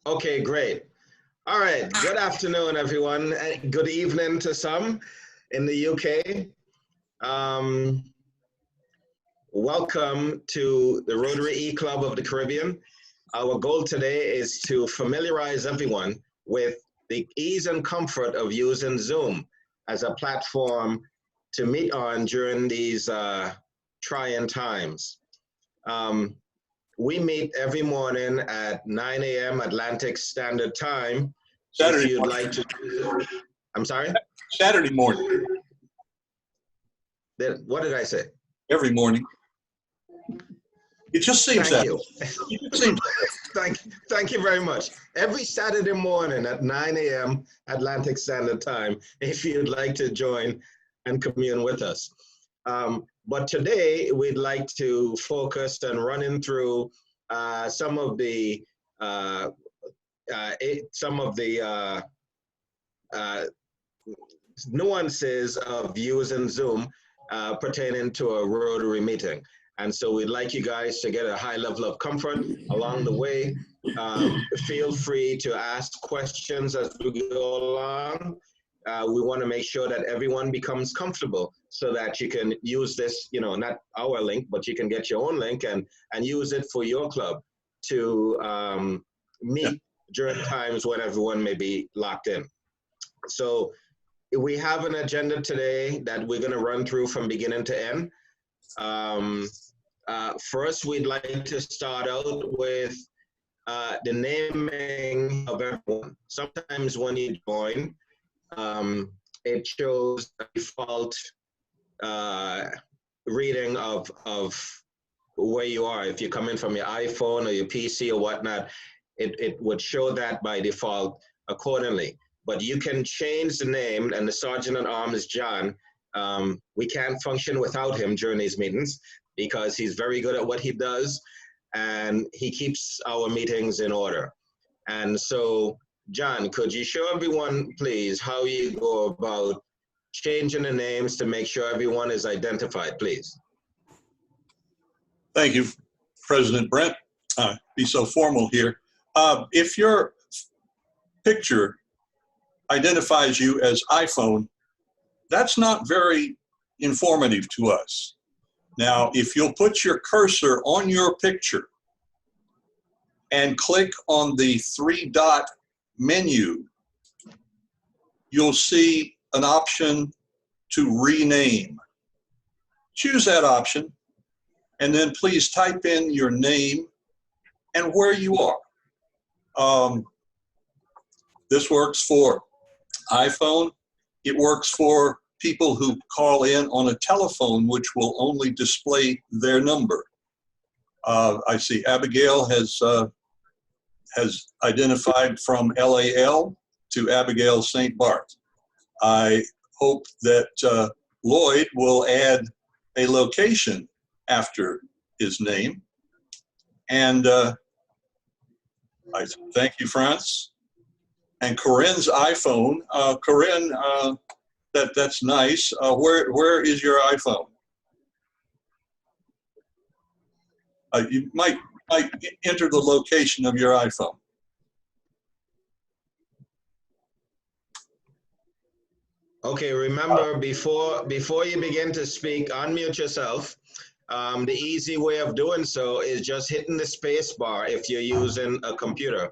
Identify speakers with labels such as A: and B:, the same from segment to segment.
A: Okay, great. All right. Good afternoon, everyone. And good evening to some in the UK. Welcome to the Rotary EClub of the Caribbean. Our goal today is to familiarize everyone with the ease and comfort of using Zoom as a platform to meet on during these trying times. We meet every morning at 9 a.m. Atlantic Standard Time.
B: Saturday
A: If you'd
B: morning.
A: like to, I'm sorry?
B: Saturday morning.
A: What did I say?
B: Every morning. It just seems
A: Thank
B: that.
A: you.
B: It seems
A: Thank you very much. Every Saturday morning at 9 a.m. Atlantic Standard Time, if you'd like to join and commune with us. But today we'd like to focus on running through some of the nuances of using Zoom pertaining to a Rotary meeting. And so we'd like you guys to get a high level of comfort along the way. Feel free to ask questions as we go along. We want to make sure that everyone becomes comfortable so that you can use this, not our link, but you can get your own link and use it for your club to meet during times when everyone may be locked in. So we have an agenda today that we're going to run through from beginning to end. First, we'd like to start out with the naming of everyone. Sometimes when you join, it shows a default reading of where you are. If you come in from your iPhone or your PC or whatnot, it would show that by default accordingly. But you can change the name, and the Sergeant at Arms is John. We can't function without him during these meetings because he's very good at what he does, and he keeps our meetings in order. And so, John, could you show everyone, please, how you go about changing the names to make sure everyone is identified, please?
B: Thank you, President Brent. Be so formal here. If your picture identifies you as iPhone, that's not very informative to us. Now, if you'll put your cursor on your picture and click on the three-dot menu, you'll see an option to rename. Choose that option, and then please type in your name and where you are. This works for iPhone. It works for people who call in on a telephone, which will only display their number. I see Abigail has identified from LAL to Abigail St. Bart. I hope that Lloyd will add a location after his name. And I thank you, France. And Corinne's iPhone. Corinne, that's nice. Where is your iPhone? You might enter the location of your iPhone.
A: Okay, remember before you begin to speak, unmute yourself. The easy way of doing so is just hitting the space bar if you're using a computer.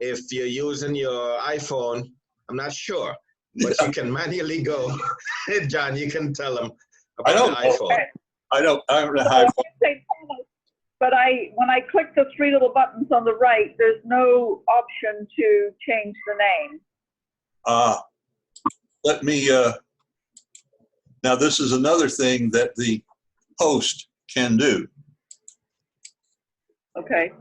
A: If you're using your iPhone, I'm not sure, but you can manually go. John, you can tell them about the iPhone.
B: I don't have an iPhone.
C: But when I click the three little buttons on the right, there's no option to change the name.
B: Let me, now this is another thing that the host can do.
C: Okay.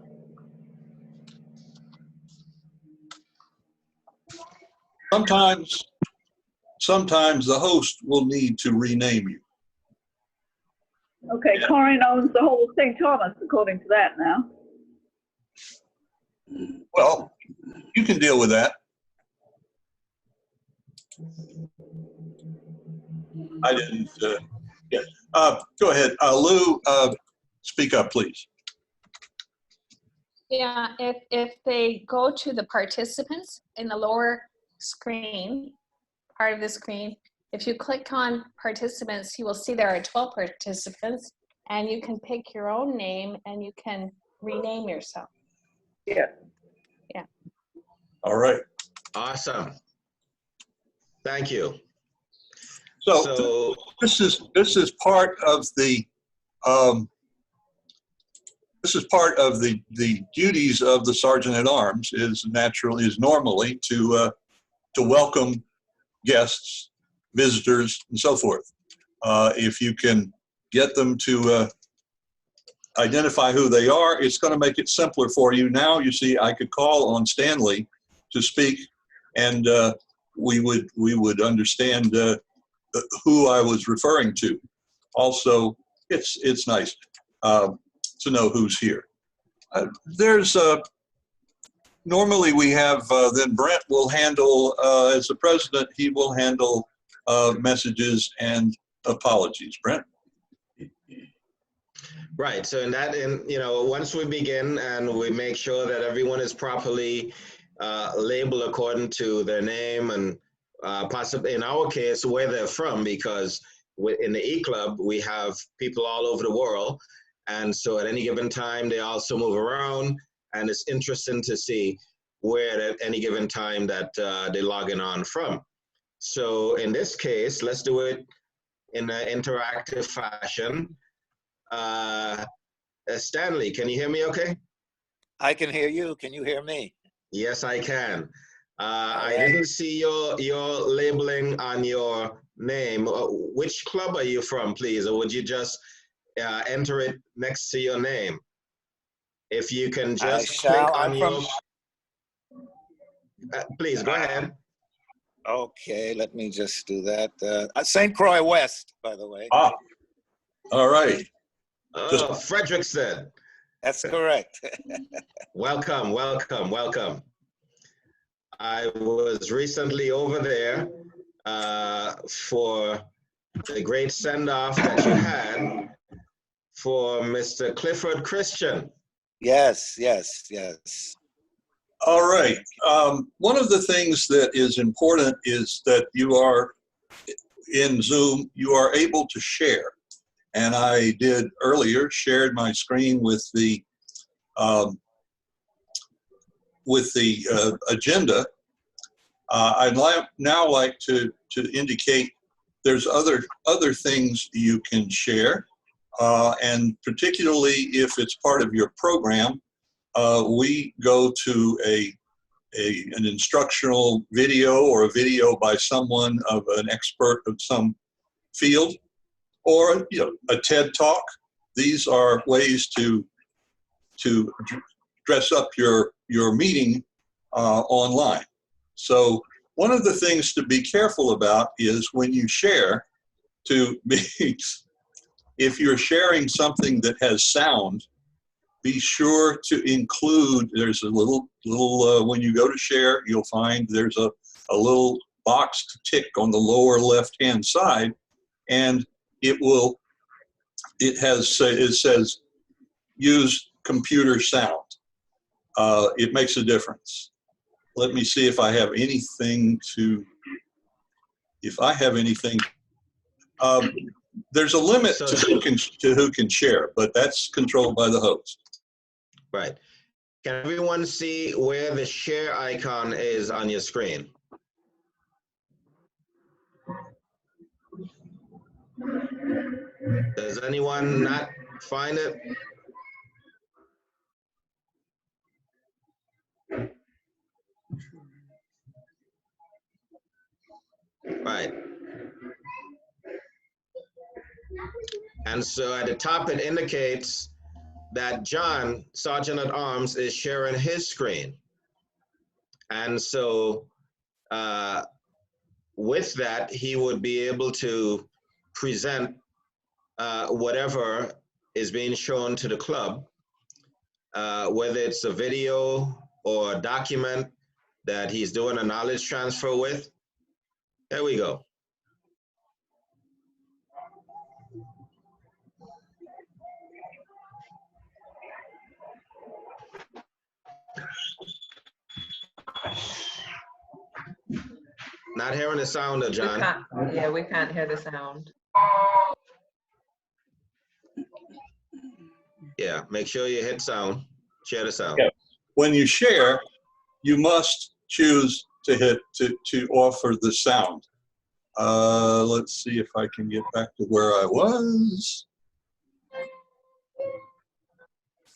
B: Sometimes the host will need to rename you.
C: Okay, Corinne owns the whole St. Thomas, according to that now.
B: Well, you can deal with that. I didn't, yeah. Go ahead, Lou, speak up, please.
D: Yeah, if they go to the participants in the lower screen, part of the screen, if you click on participants, you will see there are 12 participants, and you can pick your own name and you can rename yourself.
C: Yeah.
D: Yeah.
B: All right.
A: Awesome. Thank you.
B: So this is part of the the duties of the sergeant at arms is normally to welcome guests, visitors, and so forth. If you can get them to identify who they are, it's going to make it simpler for you. Now, you see, I could call on Stanley to speak, and we would understand who I was referring to. Also, it's nice to know who's here. Normally we have, then Brent will handle, as the president, he will handle messages and apologies. Brent?
A: Right. So once we begin and we make sure that everyone is properly labeled according to their name and possibly in our case where they're from, because in the EClub we have people all over the world, and so at any given time they also move around, and it's interesting to see where at any given time that they're logging on from. So in this case, let's do it in an interactive fashion. Stanley, can you hear me okay?
E: I can hear you. Can you hear me?
A: Yes, I can. I
E: right.
A: didn't see your labeling on your name. Which club are you from, please? Or would you just enter it next to your name? If you can just click on your... please, go ahead.
E: Okay, let me just do that. St. Croix West, by the way.
B: Ah, all right.
A: Oh, Frederickson.
E: That's correct.
A: Welcome, welcome, welcome. I was recently over there for the great send-off that you had for Mr. Clifford Christian.
E: Yes, yes, yes.
B: All right. One of the things that is important is that you are in Zoom, you are able to share. And I did earlier, shared my screen with the agenda. I'd now like to indicate there's other things you can share, and particularly if it's part of your program, we go to an instructional video or a video by someone of an expert of some field, or a TED Talk. These are ways to dress up your meeting online. So one of the things to be careful about is when you share, if you're sharing something that has sound, be sure to include, there's a little when you go to share, you'll find there's a little box to tick on the lower left-hand side, and it says use computer sound. It makes a difference. Let me see if I have anything there's a limit to who can share, but that's controlled by the host.
A: Right. Can everyone see where the share icon is on your screen? Does anyone not find it? Right. And so at the top, it indicates that John, Sergeant at Arms, is sharing his screen. And so with that, he would be able to present whatever is being shown to the club, whether it's a video or a document that he's doing a knowledge transfer with. There we go. Not hearing the sound, John.
F: Yeah, we can't hear the sound.
A: Yeah, make sure you hit sound. Share the sound.
B: Yeah. When you share, you must choose to hit to offer the sound. Let's see if I can get back to where I was.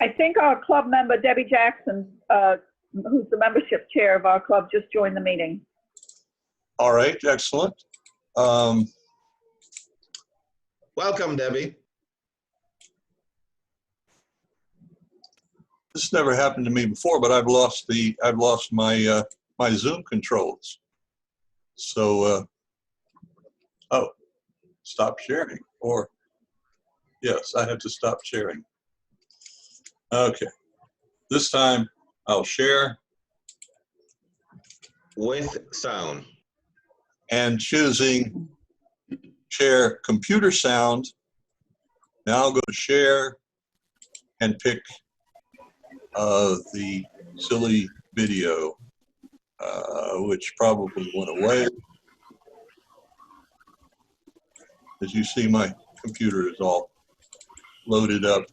C: I think our club member, Debbie Jackson, who's the membership chair of our club, just joined the meeting.
B: All right, excellent.
A: Welcome, Debbie.
B: This never happened to me before, but I've lost my my Zoom controls. So, oh, stop sharing, or yes, I have to stop sharing. Okay, this time I'll share
A: With sound.
B: and choosing share computer sound. Now I'll go to share and pick the silly video, which probably went away. As you see, my computer is all loaded up.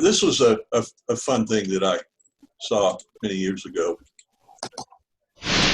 B: This was a fun thing that I saw many years ago.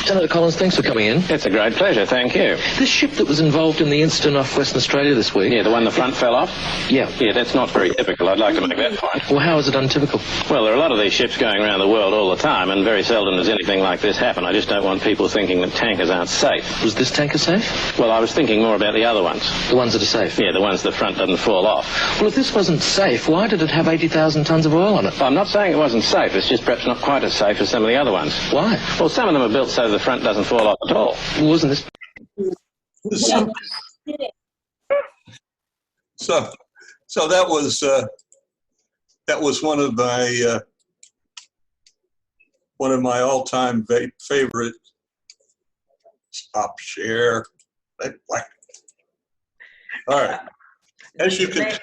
G: Senator Collins, thanks for coming in.
H: It's a great pleasure, thank you.
G: This ship that was involved in the incident off Western Australia this week.
H: Yeah, the one the front fell off?
G: Yeah.
H: Yeah, that's not very typical. I'd like to make that point.
G: Well, how is it untypical?
H: Well, there are a lot of these ships going around the world all the time, and very seldom does anything like this happen. I just don't want people thinking that tankers aren't safe.
G: Was this tanker safe?
H: Well, I was thinking more about the other ones.
G: The ones that are safe?
H: Yeah, the ones the front doesn't fall off.
G: Well, if this wasn't safe, why did it have 80,000 tons of oil on it?
H: Well, I'm not saying it wasn't safe. It's just perhaps not quite as safe as some of the other ones.
G: Why?
H: Well, some of them are built so the front doesn't fall off at all.
G: Well, wasn't this...
B: So that was one of my all-time favorite. Stop share. All right. As you can.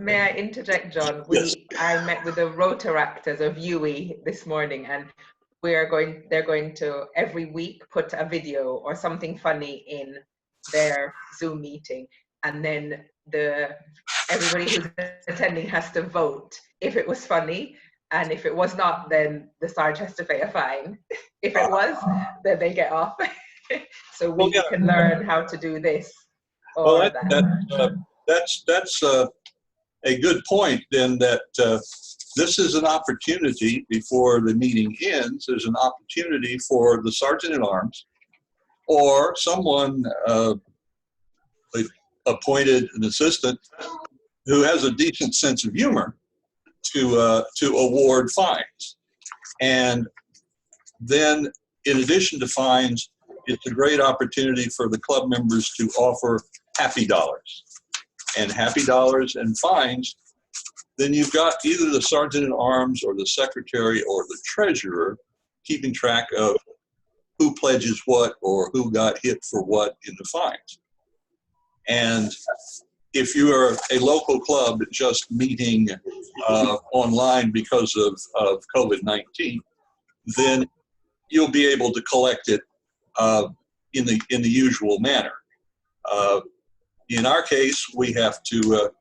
F: May I interject, John?
B: Yes.
F: I met with the Rotaractors of UE this morning, and they're going to every week put a video or something funny in their Zoom meeting, and then everybody who's attending has to vote if it was funny, and if it was not, then the Sarge has to pay a fine. If it was, then they get off. So we can learn how to do this or that.
B: That's a good point. Then that this is an opportunity before the meeting ends. There's an opportunity for the sergeant at arms or someone appointed an assistant who has a decent sense of humor to award fines. And then, in addition to fines, it's a great opportunity for the club members to offer happy dollars. And happy dollars and fines, then you've got either the sergeant at arms or the secretary or the treasurer keeping track of who pledges what or who got hit for what in the fines. And if you are a local club just meeting online because of COVID-19, then you'll be able to collect it in the usual manner. In our case, we have to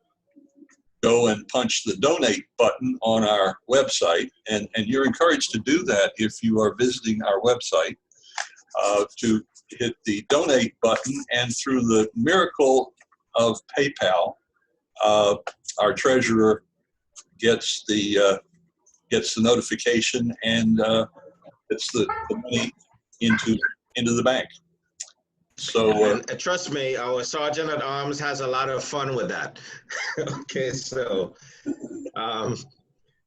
B: go and punch the donate button on our website, and you're encouraged to do that if you are visiting our website, to hit the donate button, and through the miracle of PayPal, our treasurer gets the notification and gets the money into the bank. So
A: trust me, our sergeant at arms has a lot of fun with that. Okay, so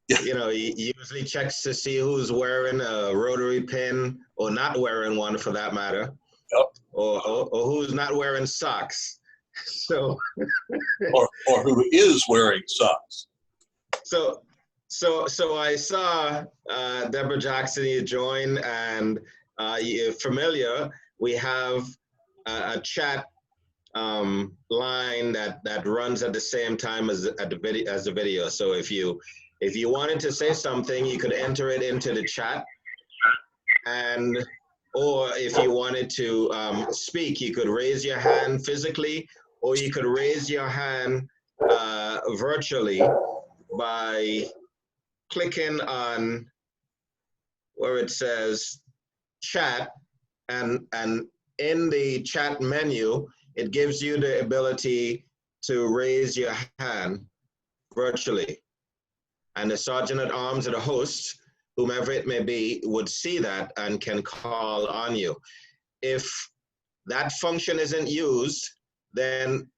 A: you know, he usually checks to see who's wearing a Rotary pin or not wearing one, for that matter.
B: Yep.
A: Or who's not wearing socks. So
B: or who is wearing socks.
A: So I saw Deborah Jackson, you joined, and you're familiar. We have a chat line that runs at the same time as the video. So if If you wanted to say something, you could enter it into the chat, or if you wanted to speak, you could raise your hand physically, or you could raise your hand virtually by clicking on where it says chat, and in the chat menu, it gives you the ability to raise your hand virtually. And the sergeant at arms or the host, whomever it may be, would see that and can call on you. If that function isn't used, then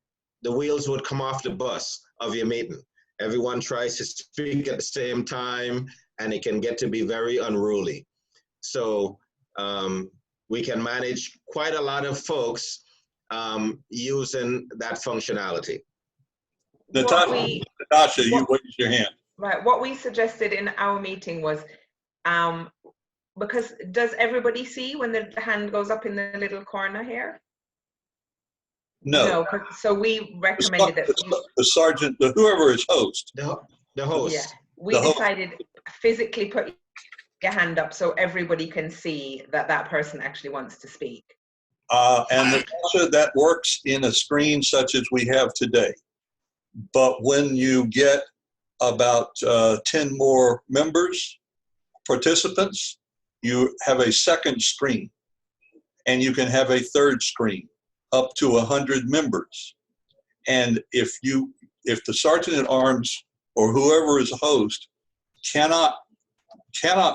A: the wheels would come off the bus of your meeting. Everyone tries to speak at the same time, and it can get to be very unruly. So we can manage quite a lot of folks using that functionality.
B: Natasha, you raised your hand.
F: Right. What we suggested in our meeting was, because does everybody see when the hand goes up in the little corner here?
B: No.
F: No. So we recommended that
B: the sergeant, whoever is host.
A: The host.
F: Yeah. We decided physically put your hand up so everybody can see that that person actually wants to speak.
B: And Natasha, that works in a screen such as we have today. But when you get about 10 more members, participants, you have a second screen, and you can have a third screen up to 100 members. And if the sergeant at arms or whoever is a host cannot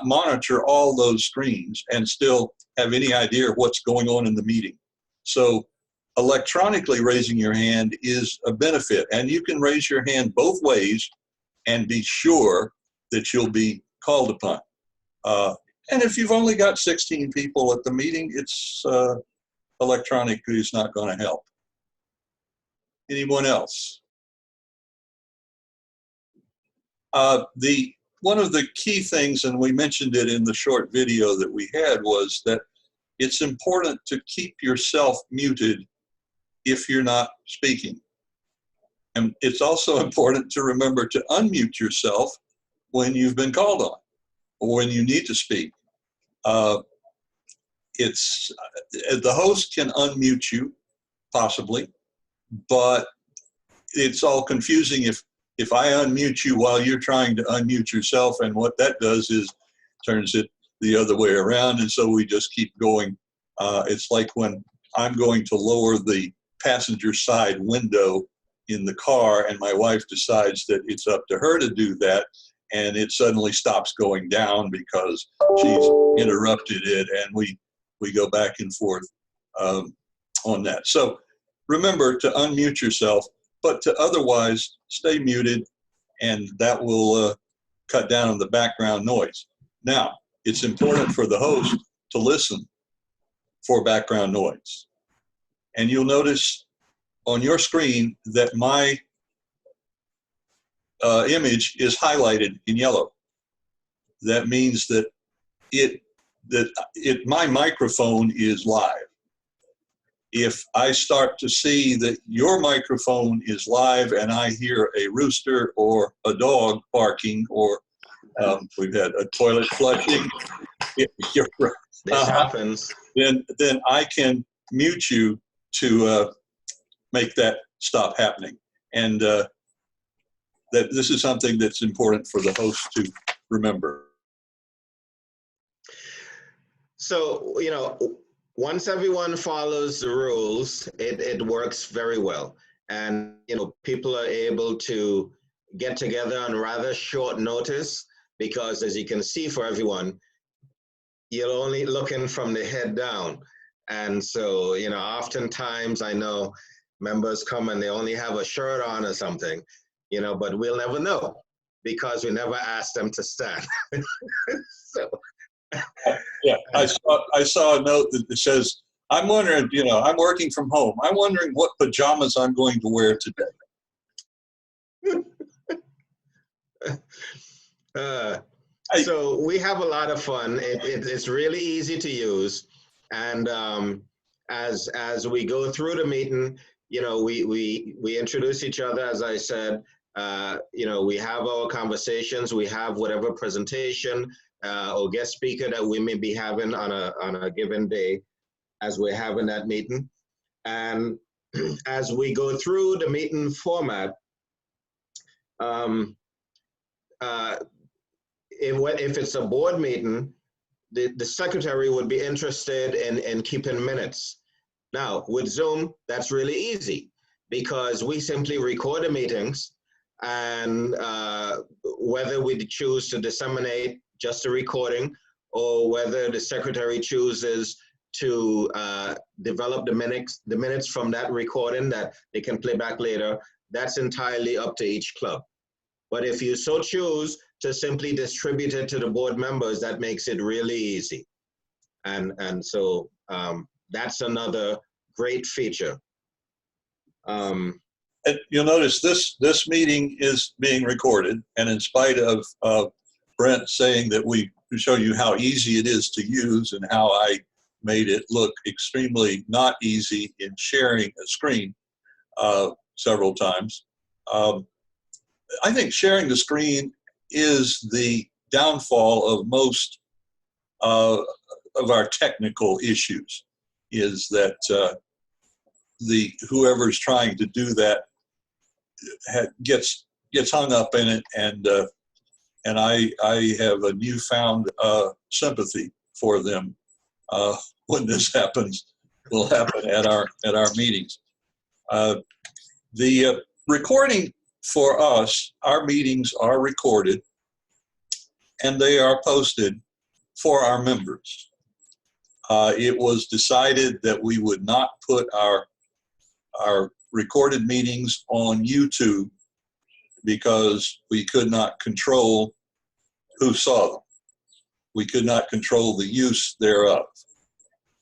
B: monitor all those screens and still have any idea of what's going on in the meeting. So electronically raising your hand is a benefit, and you can raise your hand both ways and be sure that you'll be called upon. And if you've only got 16 people at the meeting, it's electronically is not going to help. Anyone else? One of the key things, and we mentioned it in the short video that we had, was that it's important to keep yourself muted if you're not speaking. And it's also important to remember to unmute yourself when you've been called on or when you need to speak. The host can unmute you, possibly, but it's all confusing if I unmute you while you're trying to unmute yourself, and what that does is turns it the other way around, and so we just keep going. It's like when I'm going to lower the passenger side window in the car and my wife decides that it's up to her to do that, and it suddenly stops going down because she's interrupted it, and we go back and forth on that. So remember to unmute yourself, but to otherwise stay muted, and that will cut down on the background noise. Now, it's important for the host to listen for background noise. And you'll notice on your screen that my image is highlighted in yellow. That means that my microphone is live. If I start to see that your microphone is live and I hear a rooster or a dog barking, or we've had a toilet flushing,
A: This happens.
B: Then I can mute you to make that stop happening. And that this is something that's important for the host to remember.
A: So, once everyone follows the rules, it works very well. And, people are able to get together on rather short notice, because as you can see for everyone, you're only looking from the head down. And so, oftentimes I know members come and they only have a shirt on or something, but we'll never know because we never asked them to stand. So.
B: Yeah, I saw a note that says, I'm wondering, I'm working from home. I'm wondering what pajamas I'm going to wear today.
A: So we have a lot of fun. It's really easy to use. And as we go through the meeting, we introduce each other, as I said, You know, we have our conversations, we have whatever presentation or guest speaker that we may be having on a given day as we're having that meeting. And as we go through the meeting format, if it's a board meeting, the secretary would be interested in keeping minutes. Now, with Zoom, that's really easy because we simply record the meetings, and whether we choose to disseminate just a recording or whether the secretary chooses to develop the minutes from that recording that they can play back later, that's entirely up to each club. But if you so choose to simply distribute it to the board members, that makes it really easy. And so that's another great feature.
B: And you'll notice this meeting is being recorded, and in spite of Brent saying that we show you how easy it is to use and how I made it look extremely not easy in sharing a screen several times, I think sharing the screen is the downfall of most of our technical issues, is that whoever's trying to do that gets hung up in it, and I have a newfound sympathy for them when this will happen at our meetings. The recording for us, our meetings are recorded and they are posted for our members. It was decided that we would not put our recorded meetings on YouTube because we could not control who saw them. We could not control the use thereof.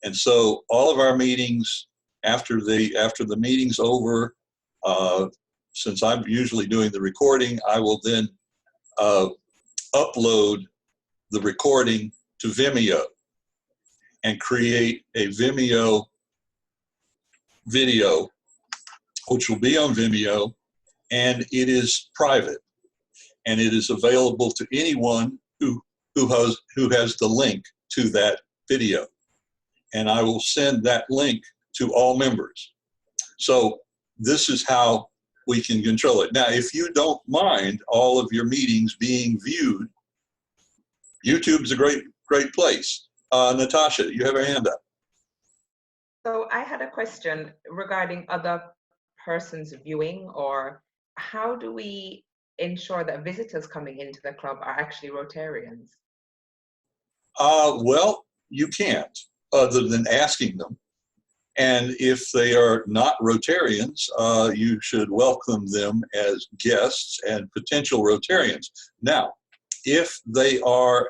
B: And so all of our meetings, after the meeting's over, since I'm usually doing the recording, I will then upload the recording to Vimeo and create a Vimeo video, which will be on Vimeo, and it is private, and it is available to anyone who has the link to that video, and I will send that link to all members. So this is how we can control it. Now, if you don't mind all of your meetings being viewed, YouTube's a great place. Natasha, you have your hand up.
F: So I had a question regarding other persons viewing, or how do we ensure that visitors coming into the club are actually Rotarians?
B: Well, you can't, other than asking them. And if they are not Rotarians, you should welcome them as guests and potential Rotarians. Now, if they are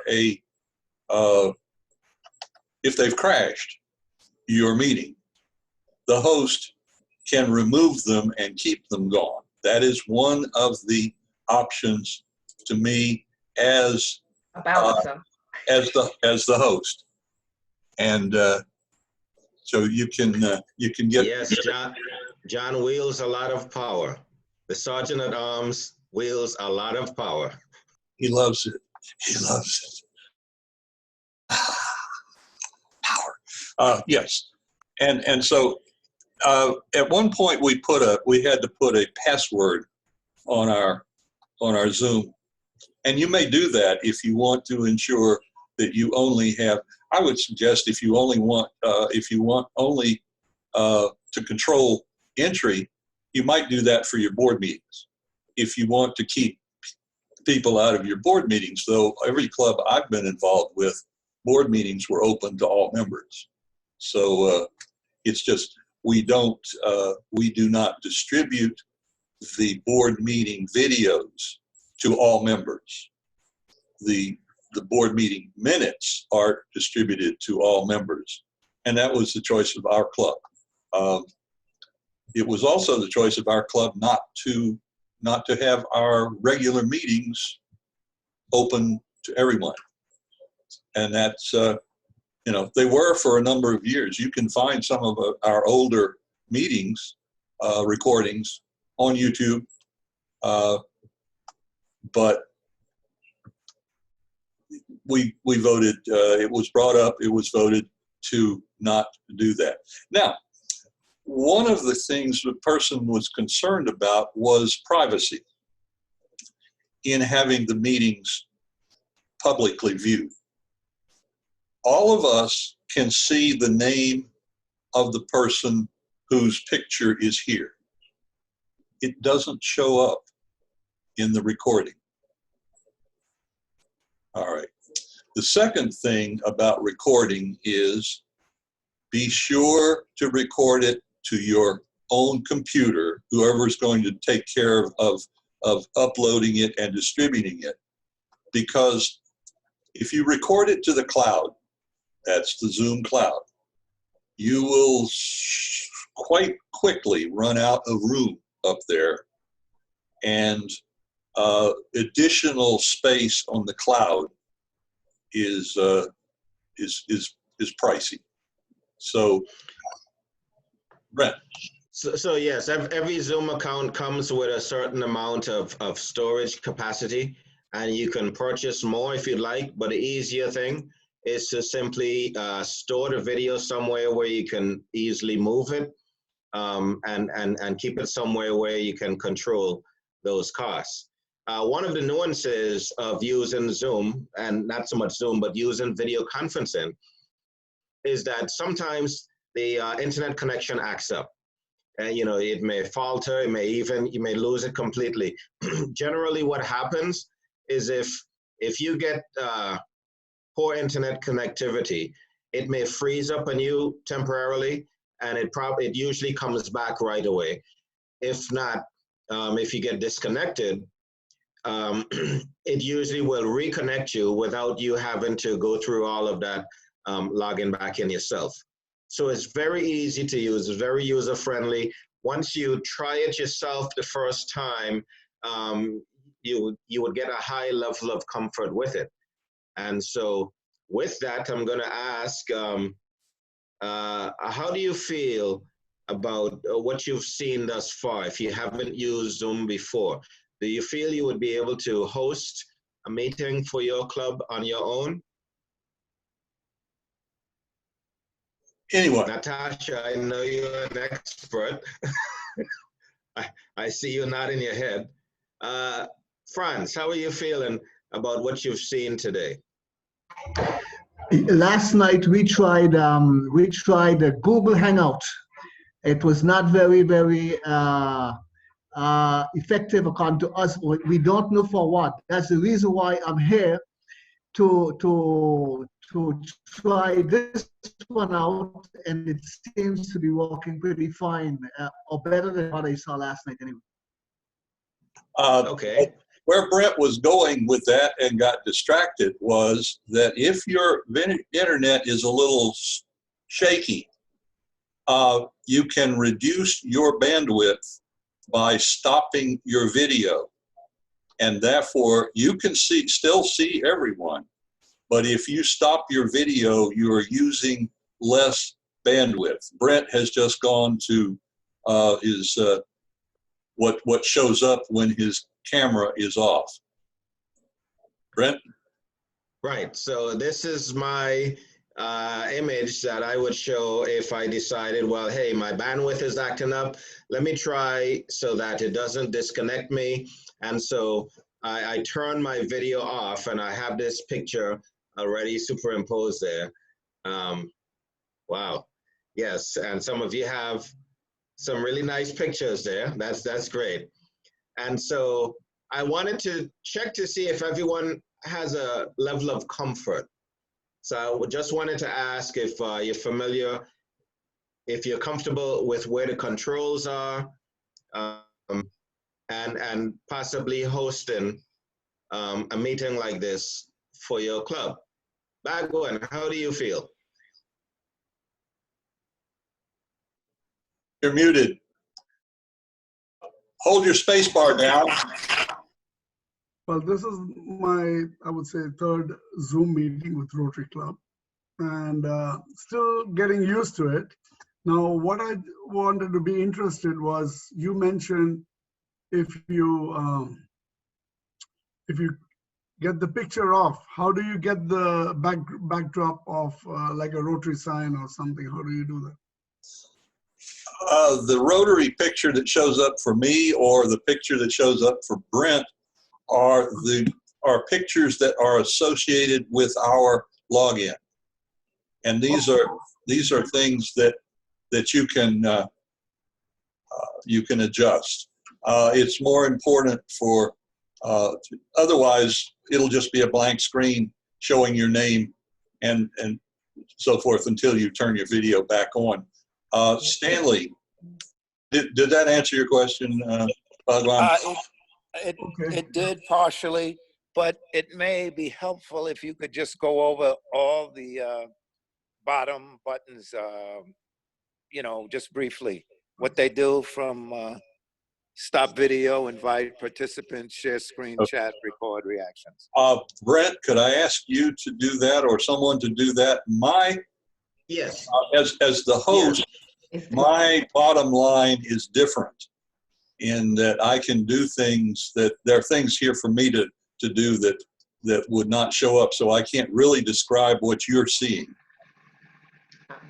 B: if they've crashed your meeting, the host can remove them and keep them gone. That is one of the options to me as the host, and so you can get.
A: Yes, John wields a lot of power. The Sergeant at Arms wields a lot of power.
B: He loves it. He loves it. Power. Yes, and so at one point we had to put a password on our Zoom, and you may do that if you want to ensure that you only have. I would suggest if you want only to control entry, you might do that for your board meetings. If you want to keep people out of your board meetings, though, every club I've been involved with, board meetings were open to all members. So it's just we do not distribute the board meeting videos to all members. The board meeting minutes are distributed to all members, and that was the choice of our club. It was also the choice of our club not to have our regular meetings open to everyone, and that's they were for a number of years. You can find some of our older meetings recordings on YouTube. but we voted, it was brought up, it was voted to not do that. Now, one of the things the person was concerned about was privacy in having the meetings publicly viewed. All of us can see the name of the person whose picture is here. It doesn't show up in the recording. All right. The second thing about recording is be sure to record it to your own computer, whoever's going to take care of uploading it and distributing it. Because if you record it to the cloud, that's the Zoom cloud, you will quite quickly run out of room up there, and additional space on the cloud is pricey. So, Brent.
A: So yes, every Zoom account comes with a certain amount of storage capacity, and you can purchase more if you'd like, but the easier thing is to simply store the video somewhere where you can easily move it, and keep it somewhere where you can control those costs. One of the nuances of using Zoom, and not so much Zoom, but using video conferencing, is that sometimes the internet connection acts up. And it may falter, you may lose it completely. Generally what happens is if you get poor internet connectivity, it may freeze up on you temporarily, and it usually comes back right away. If not, if you get disconnected, it usually will reconnect you without you having to go through all of that logging back in yourself. So it's very easy to use, it's very user-friendly. Once you try it yourself the first time, you would get a high level of comfort with it. And so with that, I'm gonna ask, how do you feel about what you've seen thus far? If you haven't used Zoom before, do you feel you would be able to host a meeting for your club on your own?
B: Anyway.
A: Natasha, I know you're an expert. I see you nodding your head. Franz, how are you feeling about what you've seen today?
I: Last night we tried a Google Hangout. It was not very effective according to us. We don't know for what. That's the reason why I'm here to try this one out, and it seems to be working pretty fine, or better than what I saw last night anyway.
A: Okay.
B: Where Brent was going with that and got distracted was that if your internet is a little shaky, you can reduce your bandwidth by stopping your video. And therefore, you can still see everyone. But if you stop your video, you are using less bandwidth. Brent has just gone to what shows up when his camera is off. Brent?
A: Right, so this is my image that I would show if I decided, well, hey, my bandwidth is acting up. Let me try so that it doesn't disconnect me. And so I turn my video off, and I have this picture already superimposed there. Wow, yes, and some of you have some really nice pictures there. That's great. And so I wanted to check to see if everyone has a level of comfort. So I just wanted to ask if you're familiar, if you're comfortable with where the controls are, and possibly hosting a meeting like this for your club. Bagwan, how do you feel?
B: You're muted. Hold your space bar down.
J: Well, this is my, I would say, third Zoom meeting with Rotary Club, and still getting used to it. Now, what I wanted to be interested was, you mentioned if you if you get the picture off, how do you get the backdrop of like a Rotary sign or something? How do you do that?
B: The Rotary picture that shows up for me or the picture that shows up for Brent are pictures that are associated with our login, and these are things that you can adjust. It's more important for otherwise it'll just be a blank screen showing your name and so forth until you turn your video back on. Stanley, did that answer your question, Bhagwan?
E: It did partially, but it may be helpful if you could just go over all the bottom buttons, you know, just briefly. What they do from stop video, invite participants, share screen, chat, record reactions.
B: Brent, could I ask you to do that or someone to do that?
A: Yes.
B: As the host, my bottom line is different in that I can do things that there are things here for me to do that would not show up. So I can't really describe what you're seeing.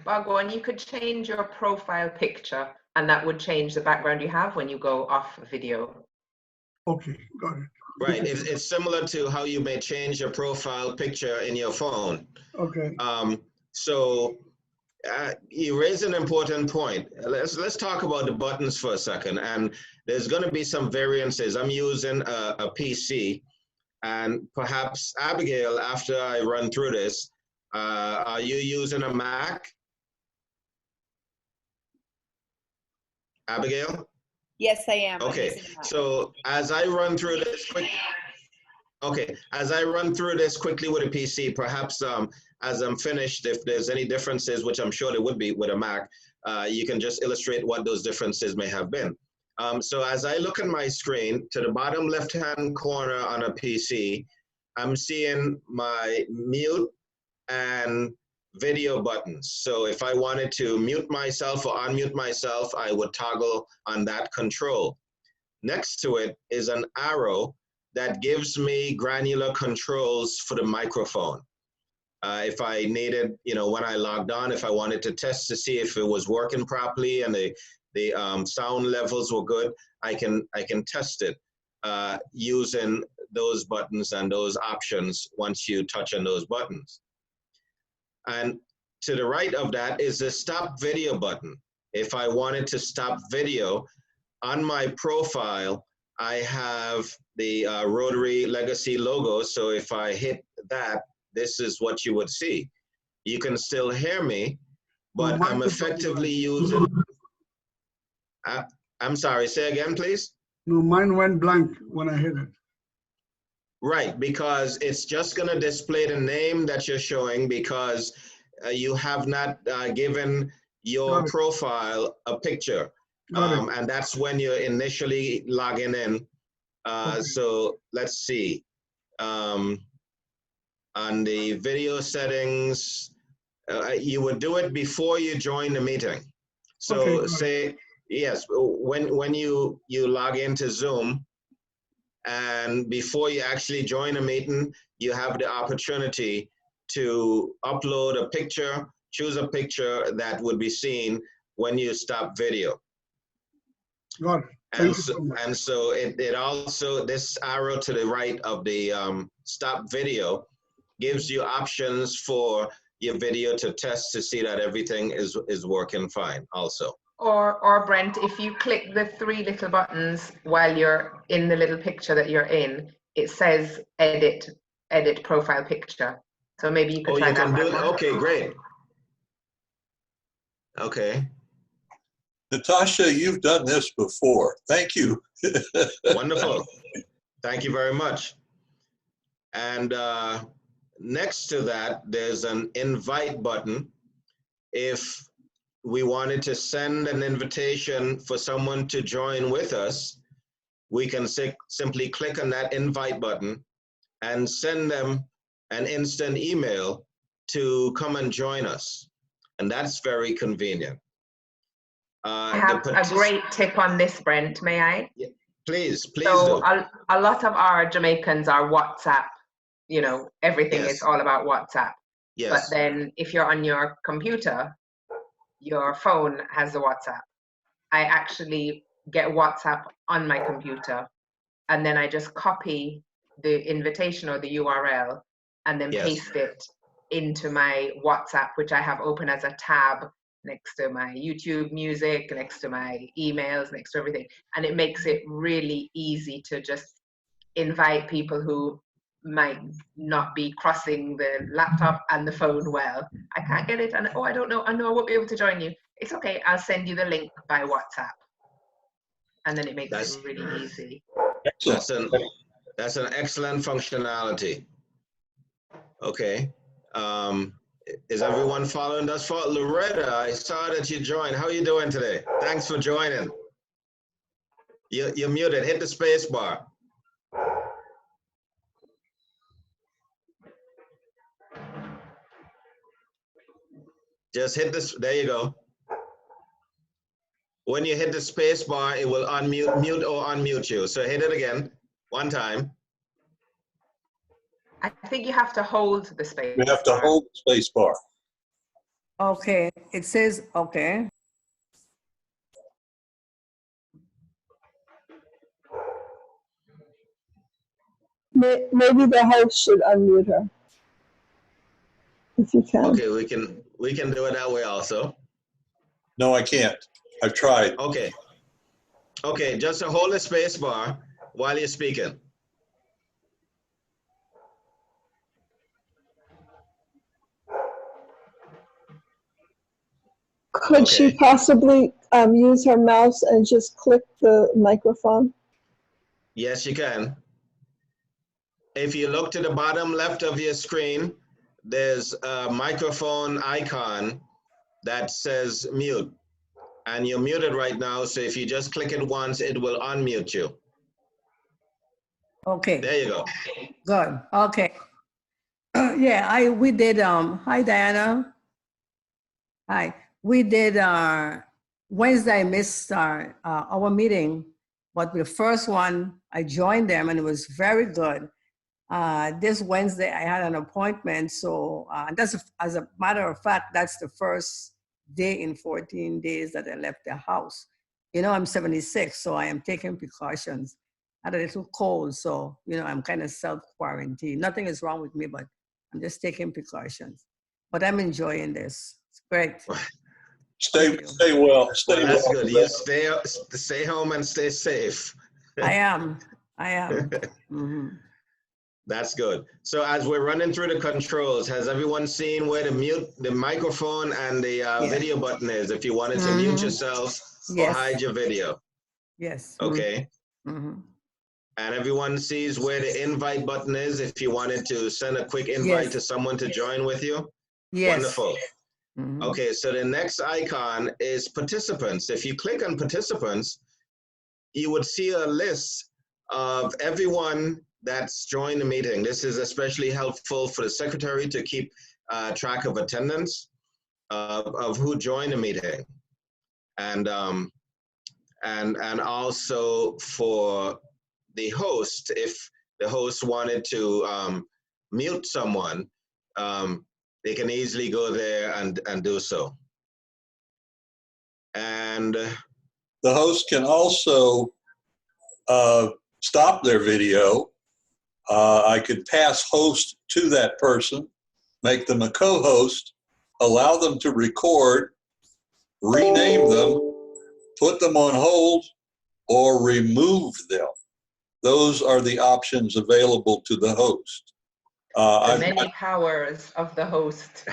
F: Bhagwan, you could change your profile picture and that would change the background you have when you go off video. Okay, got it.
A: Right, it's similar to how you may change your profile picture in your phone.
J: Okay.
A: So you raise an important point. Let's talk about the buttons for a second. And there's going to be some variances. I'm using a PC, and perhaps Abigail, after I run through this, are you using a Mac? Abigail?
K: Yes, I am.
A: Okay, so as I run through this quickly with a PC, perhaps as I'm finished, if there's any differences, which I'm sure there would be with a Mac, you can just illustrate what those differences may have been. So as I look at my screen, to the bottom left-hand corner on a PC, I'm seeing my mute and video buttons. So if I wanted to mute myself or unmute myself, I would toggle on that control. Next to it is an arrow that gives me granular controls for the microphone. If I needed, when I logged on, if I wanted to test to see if it was working properly and the sound levels were good, I can test it using those buttons and those options once you touch on those buttons. And to the right of that is the stop video button. If I wanted to stop video, on my profile, I have the Rotary Legacy logo. So if I hit that, this is what you would see. You can still hear me, but I'm effectively using, I'm sorry, say again, please.
J: No, mine went blank when I hit it.
A: Right, because it's just going to display the name that you're showing because you have not given your profile a picture. And that's when you're initially logging in. So let's see. On the video settings, you would do it before you join the meeting. So say, yes, when you log into Zoom, and before you actually join a meeting, you have the opportunity to upload a picture, choose a picture that would be seen when you stop video.
J: Got it.
A: And so it also, this arrow to the right of the stop video gives you options for your video to test to see that everything is working fine also.
F: Or Brent, if you click the three little buttons while you're in the little picture that you're in, it says edit profile picture. So maybe you could try that.
A: Okay, great. Okay.
B: Natasha, you've done this before. Thank you.
A: Wonderful. Thank you very much. And next to that, there's an invite button. If we wanted to send an invitation for someone to join with us, we can simply click on that invite button and send them an instant email to come and join us. And that's very convenient.
F: I have a great tip on this, Brent, may I?
A: Yeah. Please
F: So
A: do.
F: a lot of our Jamaicans are WhatsApp. You know, everything is all about WhatsApp.
A: Yes.
F: But then if you're on your computer, your phone has the WhatsApp. I actually get WhatsApp on my computer, and then I just copy the invitation or the URL and then paste it into my WhatsApp, which I have open as a tab next to my YouTube music, next to my emails, next to everything. And it makes it really easy to just invite people who might not be crossing the laptop and the phone well. I can't get it, and oh, I don't know, I know I won't be able to join you. It's okay, I'll send you the link by WhatsApp. And then it makes it really easy.
A: That's an excellent functionality. Okay. Is everyone following us? For Loretta, I saw that you joined. How are you doing today? Thanks for joining. You're muted. Hit the space bar. Just hit this. There you go. When you hit the space bar, it will mute or unmute you. So hit it again, one time.
F: I think you have to hold the space.
B: You have to hold the space bar.
K: Okay, it says, okay.
L: Maybe the host should unmute her. If you can.
A: Okay, we can do it that way also.
B: No, I can't. I've tried.
A: Okay. Okay, just hold the space bar while you're speaking.
L: Could she possibly use her mouse and just click the microphone?
A: Yes, you can. If you look to the bottom left of your screen, there's a microphone icon that says mute. And you're muted right now, so if you just click it once, it will unmute you.
K: Okay.
A: There you go.
K: Good. Okay. Yeah, we did, hi Diana. Hi. We did Wednesday, I missed our meeting, but the first one, I joined them and it was very good. This Wednesday, I had an appointment, so that's, as a matter of fact, that's the first day in 14 days that I left the house. You know, I'm 76, so I am taking precautions. I had a little cold, so, you know, I'm kind of self-quarantined. Nothing is wrong with me, but I'm just taking precautions. But I'm enjoying this. It's great.
B: Stay well. Stay well.
A: That's good. You stay home and stay safe.
K: I am. Mm-hmm.
A: That's good. So as we're running through the controls, has everyone seen where the microphone and the video button is if you wanted to mute yourself or hide your video?
K: Yes.
A: Okay.
K: Mm-hmm.
A: And everyone sees where the invite button is if you wanted to send a quick invite to someone to join with you?
K: Yes.
A: Wonderful.
K: Mm-hmm.
A: Okay, so the next icon is participants. If you click on participants, you would see a list of everyone that's joined the meeting. This is especially helpful for the secretary to keep track of attendance of who joined the meeting, and also for the host, if the host wanted to mute someone, they can easily go there and do so. And
B: the host can also stop their video. I could pass host to that person, make them a co-host, allow them to record, rename them, put them on hold, or remove them. Those are the options available to the host.
F: Many powers of the host.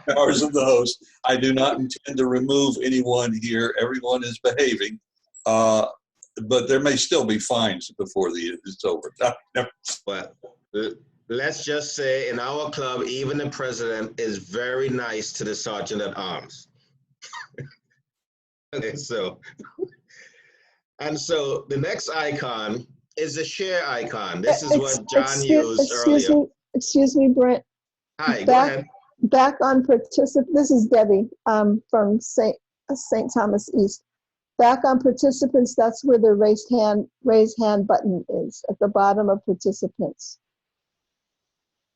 B: Powers of the host. I do not intend to remove anyone here. Everyone is behaving. But there may still be fines before it's over.
A: But let's just say in our club, even the president is very nice to the sergeant at arms. Okay, so the next icon is the share icon. This is what John used earlier.
L: Excuse me, Brent.
A: Hi, go ahead.
L: Back on participant. This is Debbie from St. Thomas East. Back on participants, that's where the raise hand button is, at the bottom of participants.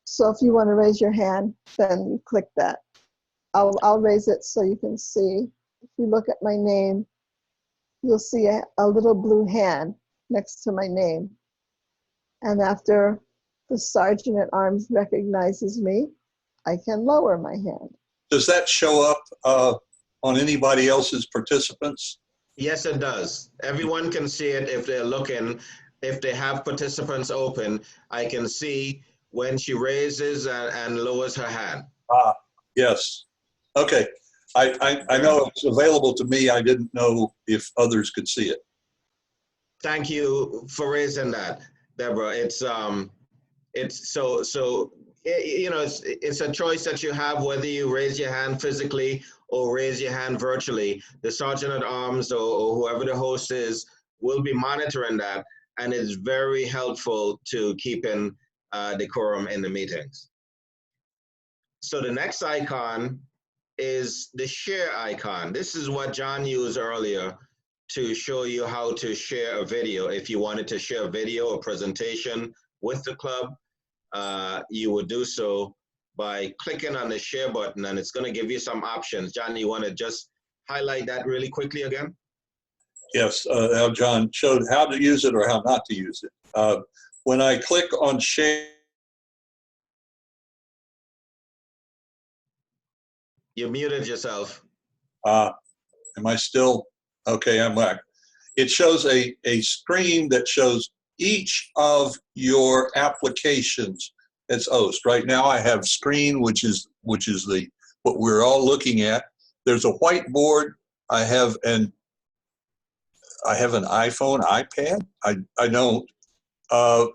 L: So if you want to raise your hand, then you click that. I'll raise it so you can see. If you look at my name, you'll see a little blue hand next to my name. And after the sergeant at arms recognizes me, I can lower my hand.
B: Does that show up on anybody else's participants?
A: Yes, it does. Everyone can see it if they're looking. If they have participants open, I can see when she raises and lowers her hand.
B: Ah, yes. Okay. I know it's available to me. I didn't know if others could see it.
A: Thank you for raising that, Deborah. It's a choice that you have whether you raise your hand physically or raise your hand virtually. The sergeant at arms or whoever the host is will be monitoring that, and it's very helpful to keeping decorum in the meetings. So the next icon is the share icon. This is what John used earlier to show you how to share a video. If you wanted to share a video or presentation with the club, you would do so by clicking on the share button, and it's going to give you some options. John, you want to just highlight that really quickly again?
B: Yes, how John showed how to use it or how not to use it. When I click on share,
A: you muted yourself.
B: Am I still? Okay, I'm back. It shows a screen that shows each of your applications as host. Right now I have screen, which is what we're all looking at. There's a whiteboard. I have an iPhone, iPad. I don't.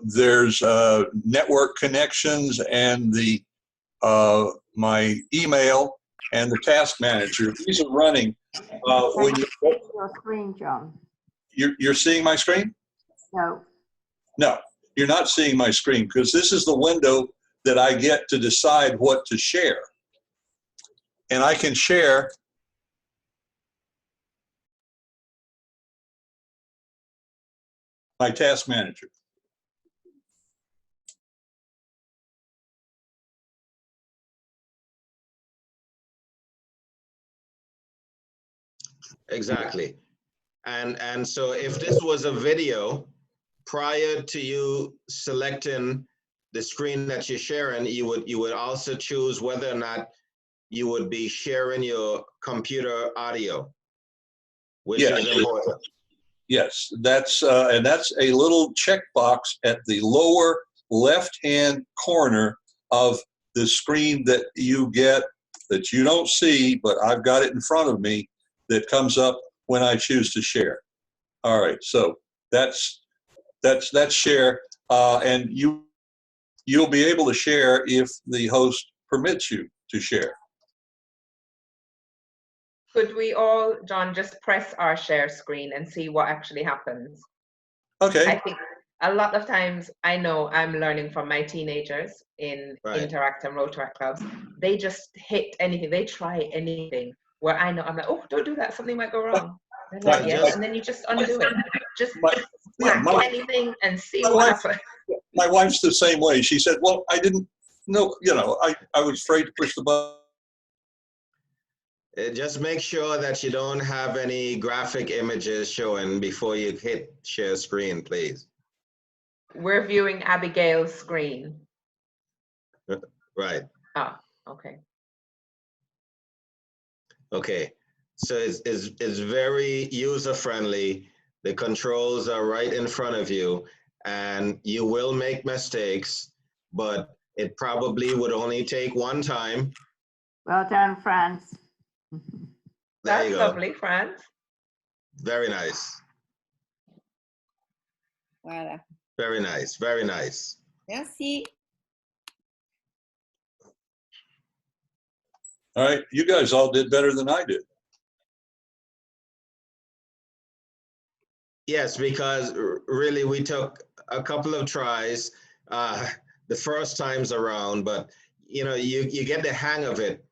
B: There's network connections and the my email and the task manager. These are running. When you
M: your screen, John.
B: You're seeing my screen?
M: No.
B: No, you're not seeing my screen because this is the window that I get to decide what to share. And I can share my task manager.
A: Exactly. And so if this was a video, prior to you selecting the screen that you're sharing, you would also choose whether or not you would be sharing your computer audio, which is important.
B: Yes, that's and that's a little checkbox at the lower left-hand corner of the screen that you get that you don't see, but I've got it in front of me that comes up when I choose to share. All right, so that's share, and you'll be able to share if the host permits you to share.
F: Could we all, John, just press our share screen and see what actually happens?
B: Okay.
F: I think a lot of times, I know I'm learning from my teenagers in Interact and Rotary clubs. They just hit anything. They try anything where I know, I'm like, oh, don't do that. Something might go wrong. Like, yes, and then you just undo it. Just whack anything and see what happens.
B: My wife's the same way. She said, well, I didn't know, I was afraid to push the button.
A: Just make sure that you don't have any graphic images showing before you hit share screen, please.
F: We're viewing Abigail's screen.
A: Right.
F: Ah, okay.
A: Okay. So it's very user-friendly. The controls are right in front of you, and you will make mistakes, but it probably would only take one time.
M: Well done, Franz.
A: There you go.
F: That's lovely, Franz.
A: Very nice.
N: Voilà.
A: Very nice. Very nice.
N: Merci.
B: All right, you guys all did better than I did.
A: Yes, because really we took a couple of tries the first times around, but you get the hang of it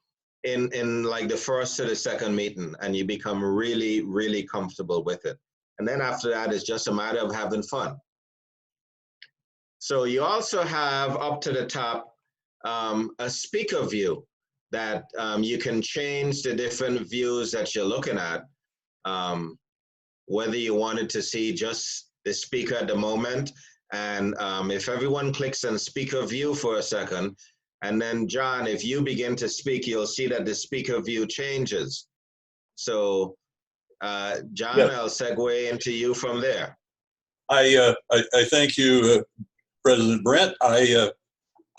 A: in like the first to the second meeting, and you become really, really comfortable with it. And then after that, it's just a matter of having fun. So you also have up to the top a speaker view that you can change the different views that you're looking at, whether you wanted to see just the speaker at the moment. And if everyone clicks on speaker view for a second, and then John, if you begin to speak, you'll see that the speaker view changes. So John,
B: Yes.
A: I'll segue into you from there.
B: I thank you, President Brent. I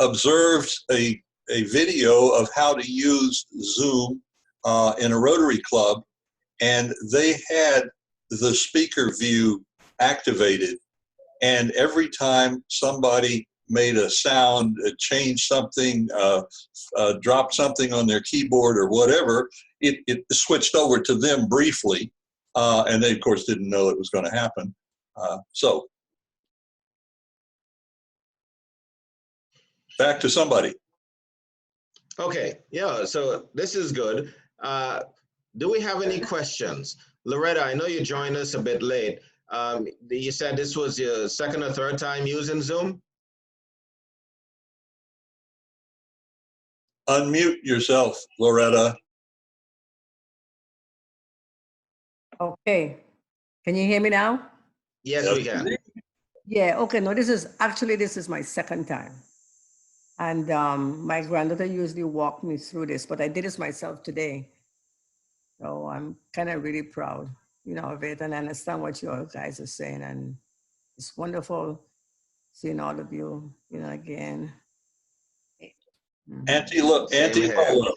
B: observed a video of how to use Zoom in a Rotary Club, and they had the speaker view activated. And every time somebody made a sound, changed something, dropped something on their keyboard or whatever, it switched over to them briefly. And they, of course, didn't know it was going to happen. So back to somebody.
A: Okay, yeah, so this is good. Do we have any questions? Loretta, I know you joined us a bit late. You said this was your second or third time using Zoom?
B: Unmute yourself, Loretta.
K: Okay. Can you hear me now?
A: Yes, we can.
K: Yeah, okay. No, this is my second time. And my granddaughter usually walked me through this, but I did this myself today. So I'm kind of really proud, of it, and I understand what you guys are saying. And it's wonderful seeing all of you, again.
B: Auntie Lola.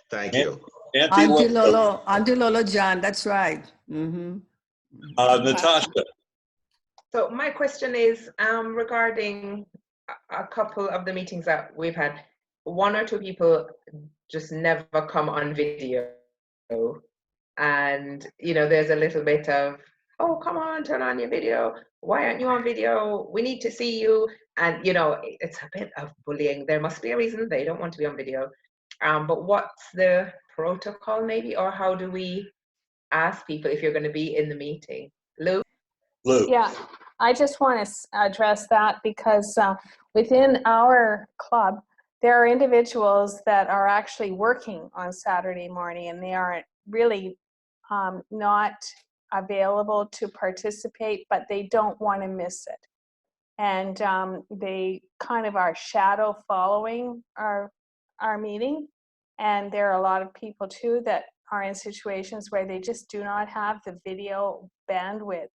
A: Thank you.
K: Auntie Lolo John, that's right.
B: Natasha.
F: So my question is regarding a couple of the meetings that we've had. One or two people just never come on video. And, there's a little bit of, oh, come on, turn on your video. Why aren't you on video? We need to see you. And, it's a bit of bullying. There must be a reason they don't want to be on video. But what's the protocol maybe? Or how do we ask people if you're going to be in the meeting? Lou?
D: Yeah, I just want to address that because within our club, there are individuals that are actually working on Saturday morning, and they aren't really not available to participate, but they don't want to miss it. And they kind of are shadow following our meeting. And there are a lot of people too that are in situations where they just do not have the video bandwidth.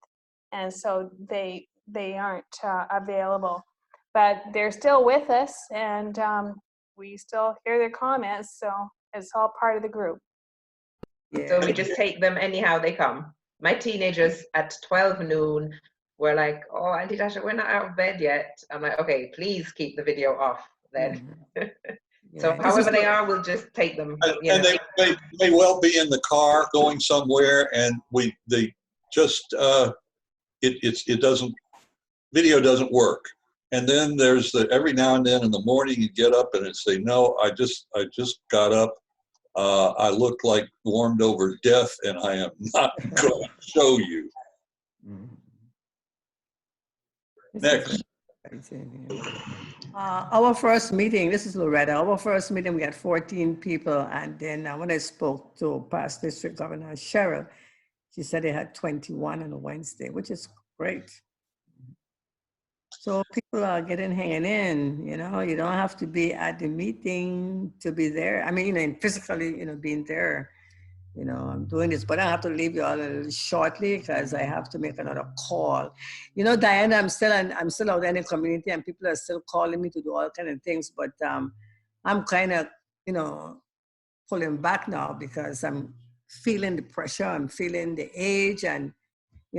D: And so they aren't available, but they're still with us, and we still hear their comments, so it's all part of the group.
F: So we just take them anyhow they come. My teenagers at 12 noon were like, oh, Auntie Tasha, we're not out of bed yet. I'm like, okay, please keep the video off then. So however they are, we'll just take them.
B: And they may well be in the car going somewhere, and they just video doesn't work. And then there's every now and then in the morning you get up and say, no, I just got up. I look like warmed over death, and I am not going to show you. Next.
K: Our first meeting, this is Loretta, our first meeting, we had 14 people. And then when I spoke to past district governor Cheryl, she said they had 21 on a Wednesday, which is great. So people are hanging in, you don't have to be at the meeting to be there. I mean, physically, being there, I'm doing this, but I have to leave you all a little shortly because I have to make another call. Diana, I'm still out in the community, and people are still calling me to do all kind of things, but I'm kind of, pulling back now because I'm feeling the pressure, I'm feeling the age, and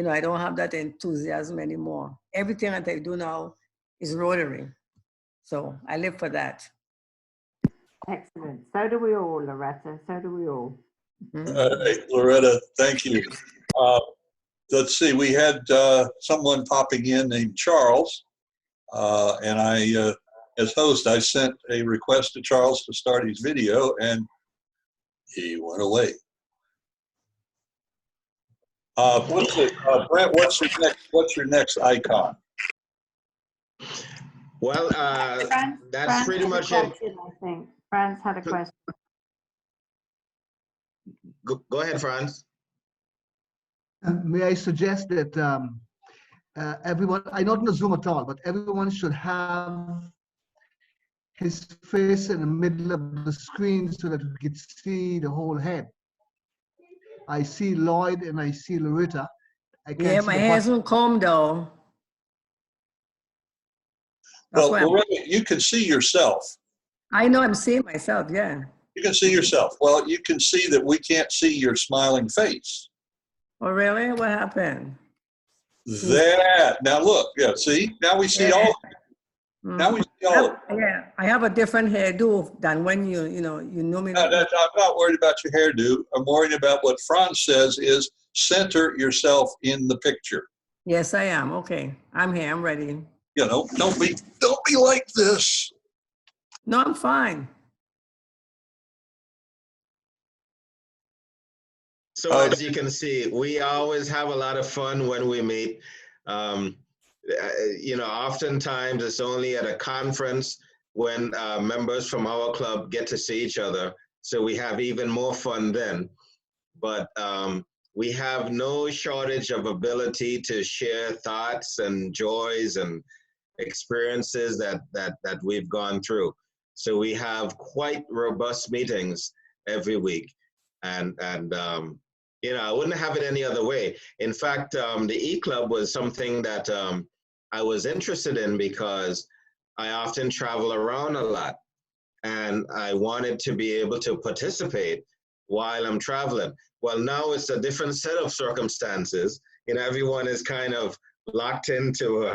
K: I don't have that enthusiasm anymore. Everything that I do now is Rotary. So I live for that.
M: Excellent. So do we all, Loretta. So do we all.
B: All right, Loretta, thank you. Let's see, we had someone popping in named Charles. And I, as host, I sent a request to Charles to start his video, and He went away. Brent, what's your next icon?
A: Well, that's pretty much it.
M: I think Franz had a question.
A: Go ahead, Franz.
I: May I suggest that everyone, I don't know Zoom at all, but everyone should have his face in the middle of the screen so that we can see the whole head. I see Lloyd and I see Loretta. I can't
K: Yeah,
I: see
K: my
I: the
K: hair's
I: bottom.
K: not combed though. That's
B: Well,
K: why
B: Loretta, you can see yourself.
K: I know I'm seeing myself, yeah.
B: You can see yourself. Well, you can see that we can't see your smiling face.
K: Oh, really? What happened?
B: That, now look, yeah, see, now we see all. Now we see all.
K: Yeah, I have a different hairdo than when you know me.
B: I'm not worried about your hairdo. I'm worried about what Franz says is center yourself in the picture.
K: Yes, I am. Okay, I'm here. I'm ready.
B: You know, don't be like this.
K: No, I'm fine.
A: So as you can see, we always have a lot of fun when we meet. You know, oftentimes it's only at a conference when members from our club get to see each other. So we have even more fun then. But we have no shortage of ability to share thoughts and joys and experiences that we've gone through. So we have quite robust meetings every week. And you know, I wouldn't have it any other way. In fact, the EClub was something that I was interested in because I often travel around a lot and I wanted to be able to participate while I'm traveling. Well, now it's a different set of circumstances. You know, everyone is kind of locked into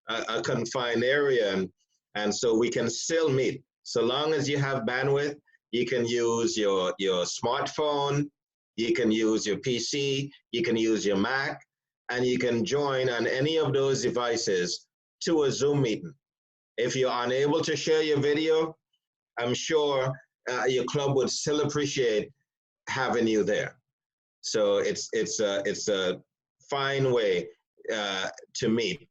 A: a confined area, and so we can still meet. So long as you have bandwidth, you can use your smartphone, you can use your PC, you can use your Mac, and you can join on any of those devices to a Zoom meeting. If you're unable to share your video, I'm sure your club would still appreciate having you there. So it's a fine way to meet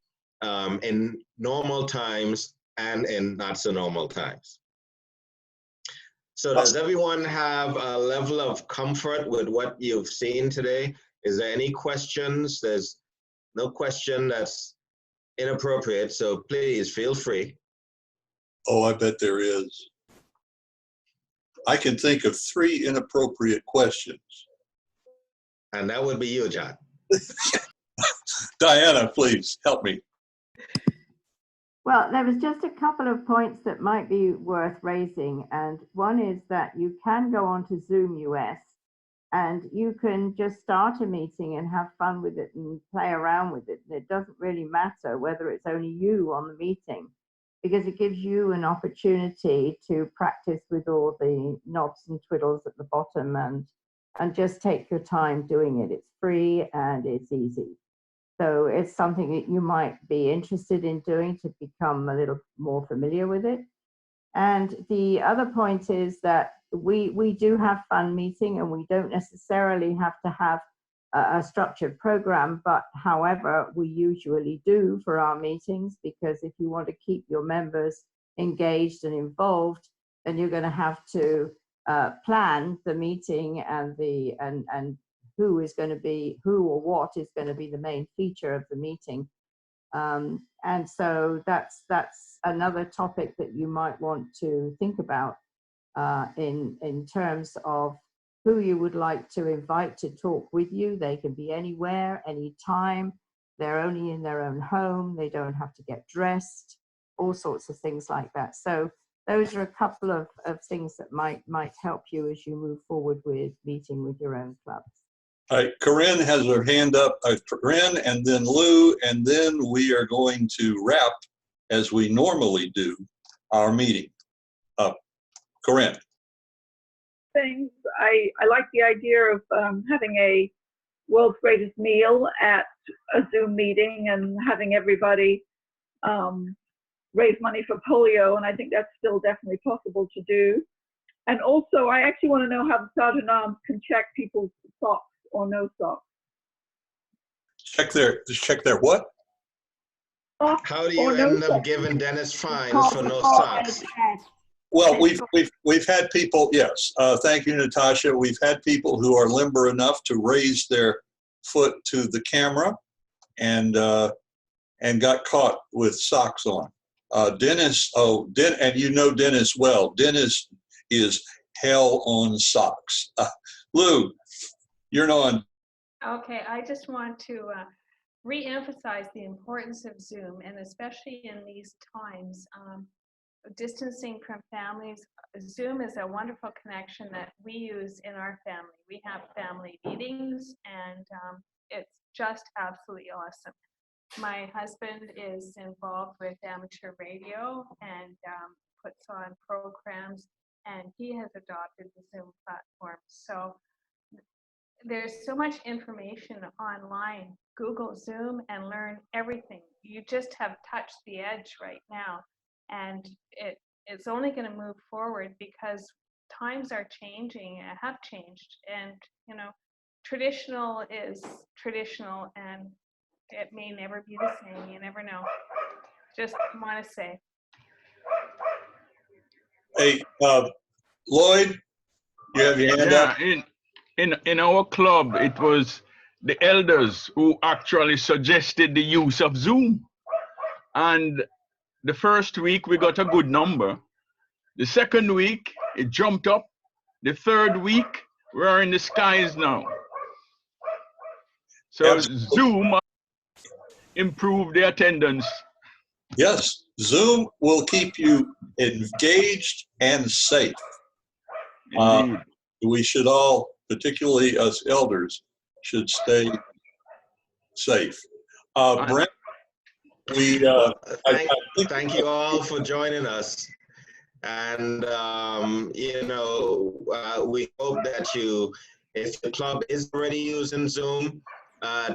A: in normal times and in not so normal times. So does everyone have a level of comfort with what you've seen today? Is there any questions? There's no question that's inappropriate, so please feel free.
B: Oh, I bet there is. I can think of 3 inappropriate questions.
A: And that would be you, John.
B: Diana, please help me.
M: Well, there was just a couple of points that might be worth raising. And one is that you can go on to Zoom US and you can just start a meeting and have fun with it and play around with it. It doesn't really matter whether it's only you on the meeting, because it gives you an opportunity to practice with all the knobs and twiddles at the bottom and just take your time doing it. It's free and it's easy. So it's something that you might be interested in doing to become a little more familiar with it. And the other point is that we do have fun meeting, and we don't necessarily have to have a structured program, but however, we usually do for our meetings, because if you want to keep your members engaged and involved, then you're going to have to plan the meeting and who is going to be, who or what is going to be the main feature of the meeting. And so that's another topic that you might want to think about in terms of who you would like to invite to talk with you. They can be anywhere, anytime. They're only in their own home. They don't have to get dressed, all sorts of things like that. So those are a couple of things that might help you as you move forward with meeting with your own clubs.
B: All right, Corinne has her hand up. Corinne, and then Lou, and then we are going to wrap, as we normally do, our meeting. Corinne.
C: Things. I like the idea of having a world's greatest meal at a Zoom meeting and having everybody raise money for polio, and I think that's still definitely possible to do. And also, I actually want to know how the Sergeant Arms can check people's socks or no socks.
B: Check their what?
A: How do you
C: Or no
A: end up
C: socks.
A: giving Dennis fines for no socks?
B: Well, we've had people, yes. Thank you, Natasha. We've had people who are limber enough to raise their foot to the camera and got caught with socks on. Dennis, and you know Dennis well. Dennis is hell on socks. Lou, you're on.
D: Okay, I just want to re-emphasize the importance of Zoom, and especially in these times, distancing from families. Zoom is a wonderful connection that we use in our family. We have family meetings, and it's just absolutely awesome. My husband is involved with amateur radio and puts on programs, and he has adopted the Zoom platform. So there's so much information online. Google Zoom and learn everything. You just have touched the edge right now, and it's only going to move forward because times are changing and have changed. And you know, traditional is traditional, and it may never be the same. You never know. Just want to say.
B: Hey, Lloyd, you have your hand up.
N: In our club, it was the elders who actually suggested the use of Zoom. And the first week we got a good number. The second week it jumped up. The third week we're in the skies now. So
B: Absolutely.
N: Zoom improved the attendance.
B: Yes, Zoom will keep you engaged and safe. We should all, particularly us elders, should stay safe. Brent,
A: thank you all for joining us. And, you know, we hope that if the club is already using Zoom,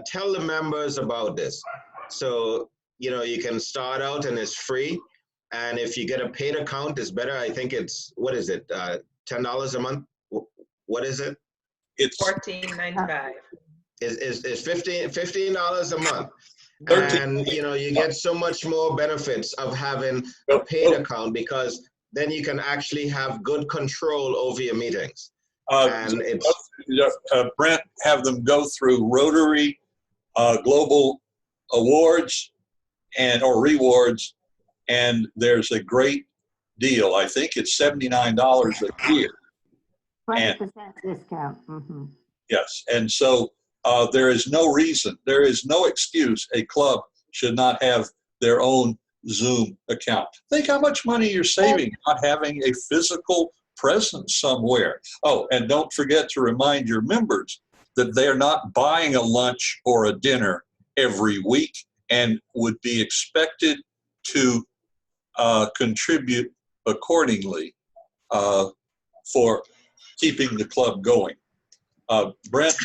A: tell the members about this. So, you know, you can start out and it's free. And if you get a paid account, it's better. I think it's, what is it, $10 a month? What is it?
B: It's
F: $14.95.
A: It's $15 a month. And, you know, you get so much more benefits of having a paid account because then you can actually have good control over your meetings. And it's
B: Brent, have them go through Rotary Global Awards or rewards, and there's a great deal. I think it's $79 a year.
M: 20% discount.
B: Yes, and so there is no reason, there is no excuse a club should not have their own Zoom account. Think how much money you're saving not having a physical presence somewhere. Oh, and don't forget to remind your members that they're not buying a lunch or a dinner every week and would be expected to contribute accordingly for keeping the club going. Brent,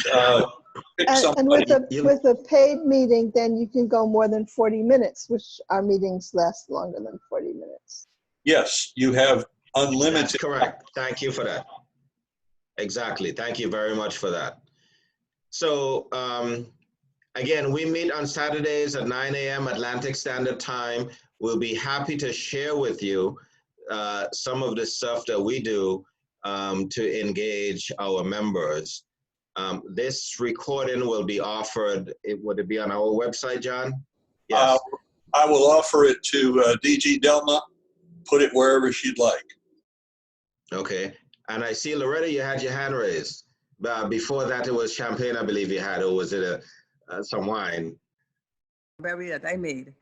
L: and with a paid meeting, then you can go more than 40 minutes, which our meetings last longer than 40 minutes.
B: Yes, you have unlimited.
A: That's correct. Thank you for that. Exactly. Thank you very much for that. So again, we meet on Saturdays at 9 a.m. Atlantic Standard Time. We'll be happy to share with you some of the stuff that we do to engage our members. This recording will be offered, would it be on our website, John? Yes.
B: I will offer it to DG Delma, put it wherever she'd like.
A: Okay. And I see, Loretta, you had your hand raised. Before that, it was champagne, I believe you had, or was it some wine?
K: Berry that I made.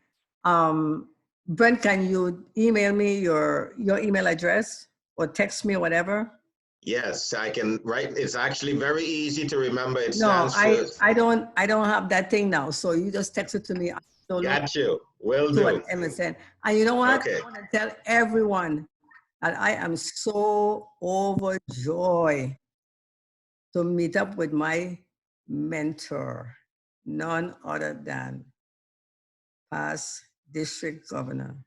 K: Brent, can you email me your email address or text me or whatever?
A: Yes, I can write. It's actually very easy to remember. It
K: No,
A: stands for.
K: I don't have that thing now. So you just text it to me.
A: Got you. Will do.
K: MSN. And you know what?
A: Okay.
K: I want to tell everyone that I am so overjoyed to meet up with my mentor, none other than past District Governor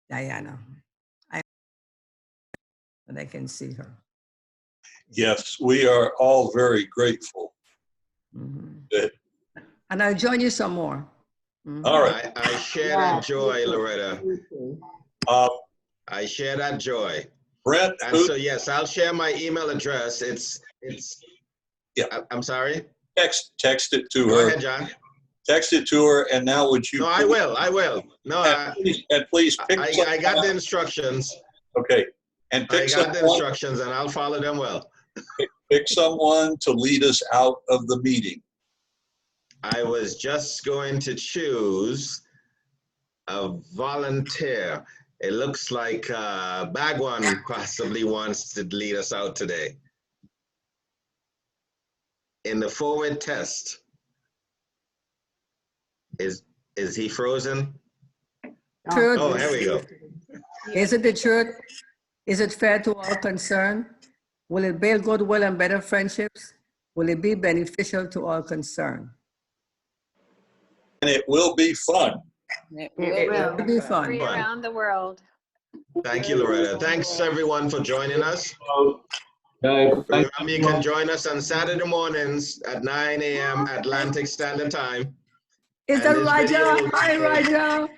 K: Diana. And I can see her.
B: Yes, we are all very grateful. That-
K: And I'll join you some more.
B: All right.
A: I share that joy, Loretta. I share that joy.
B: Brent,
A: And so yes, I'll share my email address.
B: Yeah.
A: I'm sorry.
B: Text it to
A: Go
B: her.
A: ahead, John.
B: Text it to her, and now would you?
A: No, I will. No,
B: and please pick.
A: I got the instructions.
B: Okay, and pick
A: I got the
B: someone.
A: instructions, and I'll follow them well.
B: Pick someone to lead us out of the meeting.
A: I was just going to choose a volunteer. It looks like Bagwan possibly wants to lead us out today. In the forward test. Is he frozen?
K: Truth.
A: Oh, here we go.
K: Is it the truth? Is it fair to all concerned? Will it build goodwill and better friendships? Will it be beneficial to all concerned?
B: And it will be fun.
D: It
K: will be fun.
D: Free around the world.
A: Thank you, Loretta. Thanks, everyone, for joining us. Remember, you can join us on Saturday mornings at 9 a.m. Atlantic Standard Time.
K: Is that Raja? Hi, Raja.